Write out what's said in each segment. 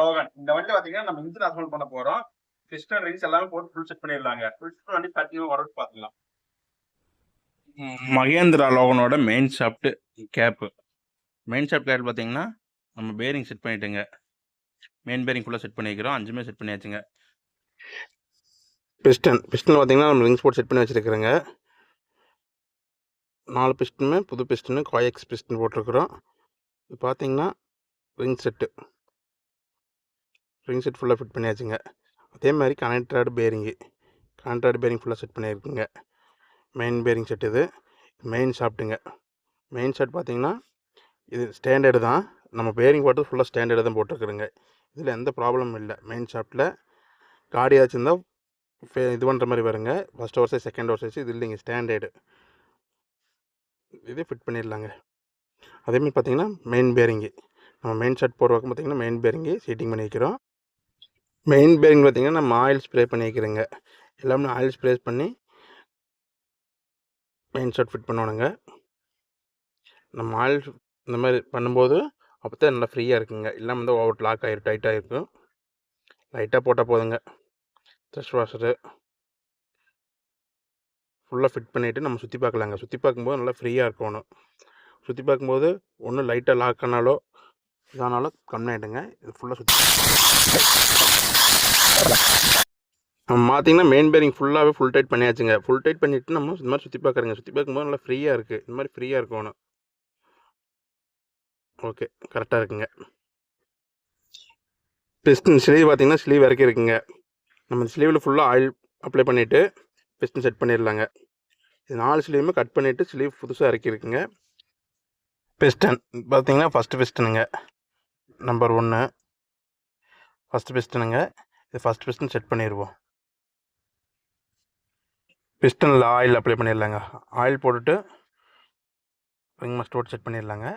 Logan. இந்த வண்டி பாத்தீங்கன்னா நம்ம இன்ஜின் அசெம்பிள் பண்ண போறோம். பிஸ்டன் ரிங்ஸ் எல்லாமே போட்டு ஃபுல் செட் பண்ணிடலாங்க. ஃபுல் செட் வண்டி ஸ்டார்டிங் வரது பாத்துக்கலாம். மகேந்திரா லோகனோட main shaft cap. Main shaft cap பார்த்தீங்கன்னா நம்ம பேரிங் செட் பண்ணிட்டுங்க. மெயின் பேரிங் ஃபுல்லாக செட் பண்ணிக்கிறோம். 5மே செட் பண்ணியாச்சுங்க. பிஸ்டன் பார்த்தீங்கன்னா நம்ம ரிங்ஸ் போட்டு செட் பண்ணி வச்சுருக்கிறோங்க. 4 பிஸ்டனுமே புது பிஸ்டனு கோஎக்ஸ் பிஸ்டன் போட்டிருக்கிறோம். இப்போ பார்த்தீங்கன்னா ரிங் செட் ஃபுல்லாக ஃபிட் பண்ணியாச்சுங்க. அதே மாதிரி கனெக்டட் பேரிங் ஃபுல்லாக செட் பண்ணியிருக்குங்க. மெயின் பேரிங் செட் இது மெயின் ஷாஃப்ட்டுங்க. மெயின் ஷாஃப்ட் பார்த்தீங்கன்னா இது ஸ்டாண்டர்டு தான். நம்ம பேரிங் போட்டு ஃபுல்லாக ஸ்டாண்டர்டு தான் போட்டிருக்குறோங்க. இதில் எந்த ப்ராப்ளமும் இல்லை. மெயின் ஷாஃப்ட்டில் காடி ஏதாச்சும் இருந்தால் இது பண்ணுற மாதிரி வருங்க. First over size second over size இது இல்லைங்க, ஸ்டாண்டர்டு. இதே ஃபிட் பண்ணிடலாங்க. அதேமாதிரி பார்த்தீங்கன்னா மெயின் பேரிங்கு நம்ம மெயின் ஷாஃப்ட் போகிற பக்கம் பார்த்தீங்கன்னா மெயின் பேரிங்கு சீட்டிங் பண்ணி வைக்கிறோம். மெயின் பேரிங் பார்த்தீங்கன்னா நம்ம ஆயில் ஸ்ப்ரே பண்ணி வைக்கிறோங்க. எல்லாமே ஆயில் ஸ்ப்ரே பண்ணி மெயின் ஷாஃப்ட் ஃபிட் பண்ணணுங்க. நம்ம ஆயில் இந்த மாதிரி பண்ணும்போது அப்போ தான் நல்லா ஃப்ரீயாக இருக்குங்க. இல்லாமல் வந்து ஓவர் லாக் ஆகிரும், டைட்டாக இருக்கும். லைட்டாக போட்டால் போதுங்க. த்ரெஷ் வாஷரு ஃபுல்லாக ஃபிட் பண்ணிவிட்டு நம்ம சுற்றி பார்க்கலாங்க. சுற்றி பார்க்கும்போது நல்லா ஃப்ரீயாக இருக்கணும். சுற்றி பார்க்கும்போது ஒன்றும் லைட்டாக லாக் ஆனாலோ இதானாலும் கம்மியாகிடுங்க. இது ஃபுல்லாக சுற்றி நம்ம பார்த்தீங்கன்னா மெயின் பேரிங் ஃபுல்லாகவே ஃபுல் டைட் பண்ணியாச்சுங்க. ஃபுல் டைட் பண்ணிவிட்டு நம்ம இந்த மாதிரி சுற்றி பார்க்குறேங்க. சுற்றி பார்க்கும்போது நல்லா ஃப்ரீயாக இருக்குது. இந்த மாதிரி ஃப்ரீயாக இருக்கணும். ஓகே, கரெக்டாக இருக்குங்க. பிஸ்டன் ஸ்லீவ் பார்த்தீங்கன்னா ஸ்லீவ் வரைக்கும் இருக்குங்க. நம்ம இந்த ஸ்லீவில் ஃபுல்லாக ஆயில் அப்ளை பண்ணிவிட்டு பிஸ்டன் செட் பண்ணிடலாங்க. இது 4 ஸ்லீவுமே கட் பண்ணிவிட்டு ஸ்லீவ் புதுசாக இறக்கிருக்குங்க. பிஸ்டன் பார்த்தீங்கன்னா ஃபஸ்ட்டு பிஸ்டனுங்க, நம்பர் 1 ஃபஸ்ட்டு பிஸ்டனுங்க. இது ஃபஸ்ட் பிஸ்டன் செட் பண்ணிடுவோம். பிஸ்டனில் ஆயில் அப்ளை பண்ணிடலாங்க. ஆயில் போட்டுட்டு ரிங் மஸ்ட் செட் பண்ணிடலாங்க.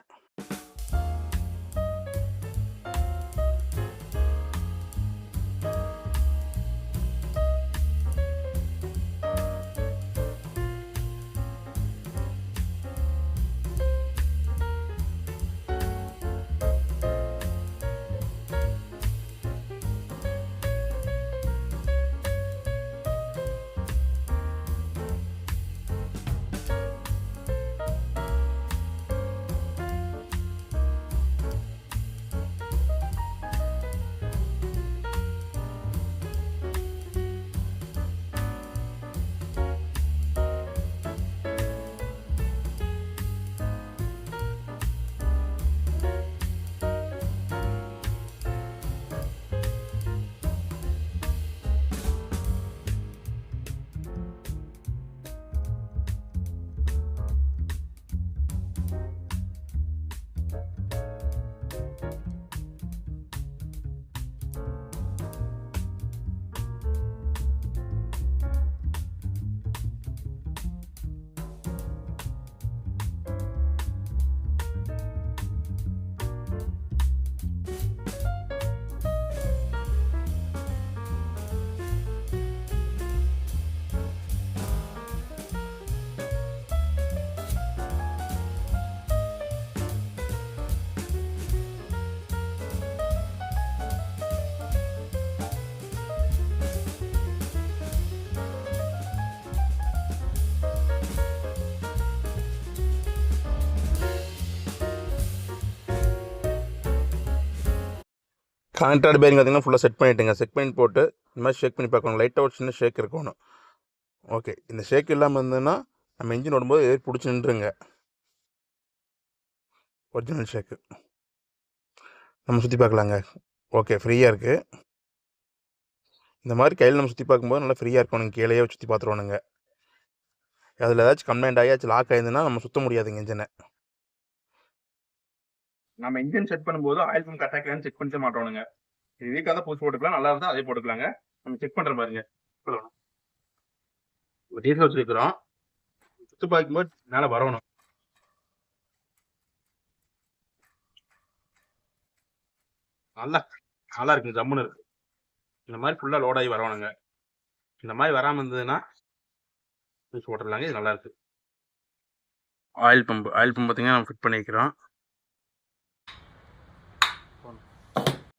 கனெக்டட் பேரிங் பார்த்தீங்கன்னா ஃபுல்லாக செட் பண்ணிவிட்டுங்க. செட் பண்ணி போட்டு இந்த மாதிரி ஷேக் பண்ணி பார்க்கணும். லைட்டாக ஒரு சின்ன ஷேக் இருக்கணும். ஓகே, இந்த ஷேக் இல்லாமல் இருந்ததுன்னா நம்ம இன்ஜின் ஓடும்போது ஏறி பிடிச்சி நின்றுங்க. ஒரிஜினல் ஷேக்கு நம்ம சுற்றி பார்க்கலாங்க. ஓகே, ஃப்ரீயாக இருக்குது. இந்த மாதிரி கையில் நம்ம சுற்றி பார்க்கும்போது நல்லா ஃப்ரீயாக இருக்கணும். கீழேயே சுற்றி பார்த்துருவானுங்க. அதில் ஏதாச்சும் கம்ப்ளைண்ட் ஆகியாச்சும் லாக் ஆயிருந்துன்னா நம்ம சுற்ற முடியாதுங்க இன்ஜினை. நம்ம இன்ஜின் செட் பண்ணும்போது ஆயில் பம்ப் கரெக்டாக செக் பண்ணிக்க மாட்டோனுங்க. இது வீக்காக தான் புதுசு போட்டுக்கலாம், நல்லா இருந்தால் அதே போட்டுக்கலாங்க. நம்ம செக் பண்ணுற பாருங்க. டீசல் வச்சுருக்கிறோம். சுற்றி பார்க்கும்போது மேலே வரணும். நல்லா நல்லா இருக்குங்க, ஜம்முன்னு இருக்கு. இந்த மாதிரி ஃபுல்லாக லோட் ஆகி வரணுங்க. இந்த மாதிரி வராமல் இருந்ததுன்னா போட்டுடலாங்க. இது நல்லா இருக்கு. ஆயில் பம்ப் பார்த்தீங்கன்னா நம்ம ஃபிட் பண்ணிக்கிறோம்.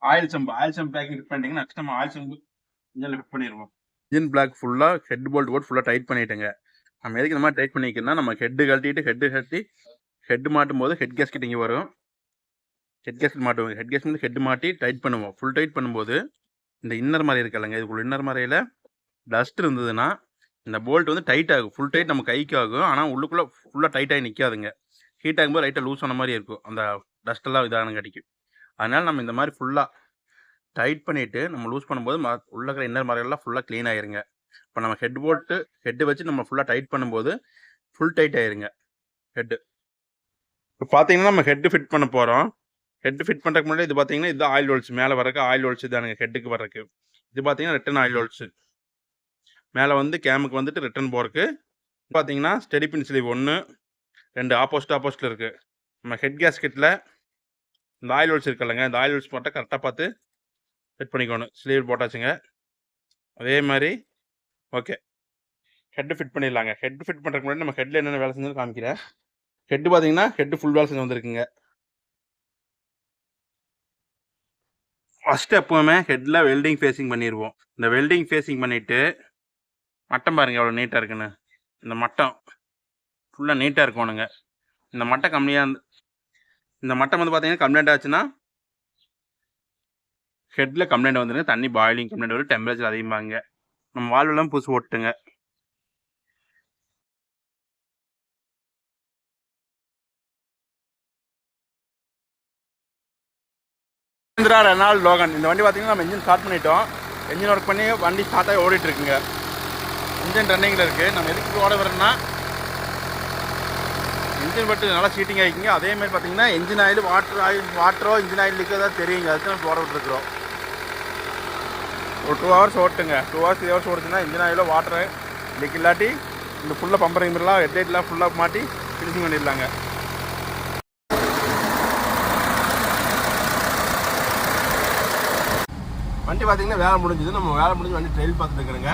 ஆயில் சம்பு பேக்கிங் ஃபிட் பண்ணிட்டீங்கன்னா நெக்ஸ்ட் நம்ம ஆயில் சம்பு இன்ஜினில் ஃபிட் பண்ணிடுவோம். இன்ஜின் பிளாக் ஃபுல்லாக ஹெட் போல்ட் போட்டு ஃபுல்லாக டைட் பண்ணிட்டேங்க. நம்ம எதுக்கு இந்த மாதிரி டைட் பண்ணிக்கணும்னா நம்ம ஹெட்டு கழட்டி ஹெட் மாட்டும் போது ஹெட் கேஸ்கெட் இங்கே வரும். ஹெட் கேஸ்கெட் மாட்டுவோம். ஹெட் கேஸ்கெட் வந்து ஹெட் மாட்டி டைட் பண்ணுவோம். ஃபுல் டைட் பண்ணும்போது இந்த இன்னர் மாதிரி இருக்கலங்க, இதுக்குள்ள இன்னர் மாதிரியில் டஸ்ட் இருந்ததுன்னா இந்த போல்ட் வந்து டைட் ஆகும். ஃபுல் டைட் நம்ம கைக்கு ஆகும், ஆனால் உள்ளுக்குள்ளே ஃபுல்லாக டைட்டாகி நிற்காதுங்க. ஹீட் ஆகும்போது லைட்டாக லூஸ் ஆன மாதிரி இருக்கும், அந்த டஸ்ட்டெல்லாம் இதான கடிக்கும். அதனால் நம்ம இந்த மாதிரி ஃபுல்லாக டைட் பண்ணிவிட்டு நம்ம லூஸ் பண்ணும்போது உள்ள இருக்கிற இன்னர் மாதிரியெல்லாம் ஃபுல்லாக க்ளீன் ஆயிருங்க. இப்போ நம்ம ஹெட்டு வச்சு நம்ம ஃபுல்லாக டைட் பண்ணும்போது ஃபுல் டைட் ஆயிருங்க ஹெட்டு. இப்போ பார்த்தீங்கன்னா நம்ம ஹெட்டு ஃபிட் பண்ண போகிறோம். ஹெட்டு ஃபிட் பண்ணுறதுக்கு முன்னாடி இது பார்த்தீங்கன்னா இது ஆயில் ஹோல்ஸ், மேலே வரக்கு ஆயில் ஹோல்ஸ் தானுங்க ஹெட்டுக்கு வர்றக்கு. இது பார்த்தீங்கன்னா ரிட்டன் ஆயில் ஹோல்ஸு. மேலே வந்து கேமுக்கு வந்துட்டு ரிட்டன் போகிறக்கு பார்த்தீங்கன்னா ஸ்டெடிபின் ஸ்லீவ் 1 2 ஆப்போசிட்டில் இருக்குது. நம்ம ஹெட் கேஸ்கெட்டில் இந்த ஆயில் ஹோல்ஸ் இருக்குல்லங்க, இந்த ஆயில் ஹோல்ஸ் போட்டால் கரெக்டாக பார்த்து செட் பண்ணிக்கணும். ஸ்லீவ் போட்டாச்சுங்க. அதே மாதிரி ஓகே, ஹெட்டு ஃபிட் பண்ணிடலாங்க. ஹெட் ஃபிட் பண்ணுறதுக்கு முன்னாடி நம்ம ஹெட்டில் என்னென்ன வேலை செஞ்சுன்னு காமிக்கிறேன். ஹெட்டு பார்த்தீங்கன்னா ஹெட்டு ஃபுல் வேலை செஞ்சு வந்திருக்குங்க. ஃபஸ்ட்டு எப்போவுமே ஹெட்டில் வெல்டிங் ஃபேஸிங் பண்ணிடுவோம். இந்த வெல்டிங் ஃபேஸிங் பண்ணிவிட்டு மட்டம் பாருங்கள் எவ்வளோ நீட்டாக இருக்குன்னு. இந்த மட்டம் ஃபுல்லாக நீட்டாக இருக்கணுங்க. இந்த மட்டம் இந்த மட்டம் வந்து பார்த்தீங்கன்னா கம்ப்ளைண்ட் ஆச்சுன்னா ஹெட்டில் கம்ப்ளைண்ட் வந்துடுங்க. தண்ணி பாயிலிங் கம்ப்ளைண்ட் வரும், டெம்பரேச்சர் அதிகமாகுங்க. நம்ம வால்வெல்லாம் புதுசு ஓட்டுங்க. மஹிந்திரா ரெனால்ட் லோகன் இந்த வண்டி பார்த்தீங்கன்னா நம்ம இன்ஜின் ஸ்டார்ட் பண்ணிட்டோம். இன்ஜின் ஒர்க் பண்ணி வண்டி ஸ்டார்ட் ஆகி ஓடிட்டு இருக்குங்க. இன்ஜின் ரன்னிங்கில் இருக்குது. நம்ம எதுக்கு ஓட வரோம்னா இன்ஜின் பட்டு நல்லா சீட்டிங் ஆகிக்குங்க. அதேமாதிரி பார்த்தீங்கன்னா இன்ஜின் ஆயில் வாட்டரோ இன்ஜின் ஆயில் லிக்கிறதா தெரியுங்க. அதுக்கு நம்ம போட விட்டுருக்குறோம். ஒரு 2 ஹவர்ஸ் ஓட்டுங்க. 2 ஹவர்ஸ் 3 ஹவர்ஸ் ஓடுச்சுன்னா இன்ஜின் ஆயிலோ வாட்டரு லீக் இல்லாட்டி இந்த ஃபுல்லாக பம்பரிங் மாதிரிலாம் ஹெட்லைட்லாம் ஃபுல்லாக மாட்டி ஃபினிஷிங் பண்ணிடலாங்க. வண்டி பார்த்தீங்கன்னா வேலை முடிஞ்சுது. நம்ம வேலை முடிஞ்சு வண்டி ட்ரெயில் பார்த்துட்டு இருக்கிறேங்க.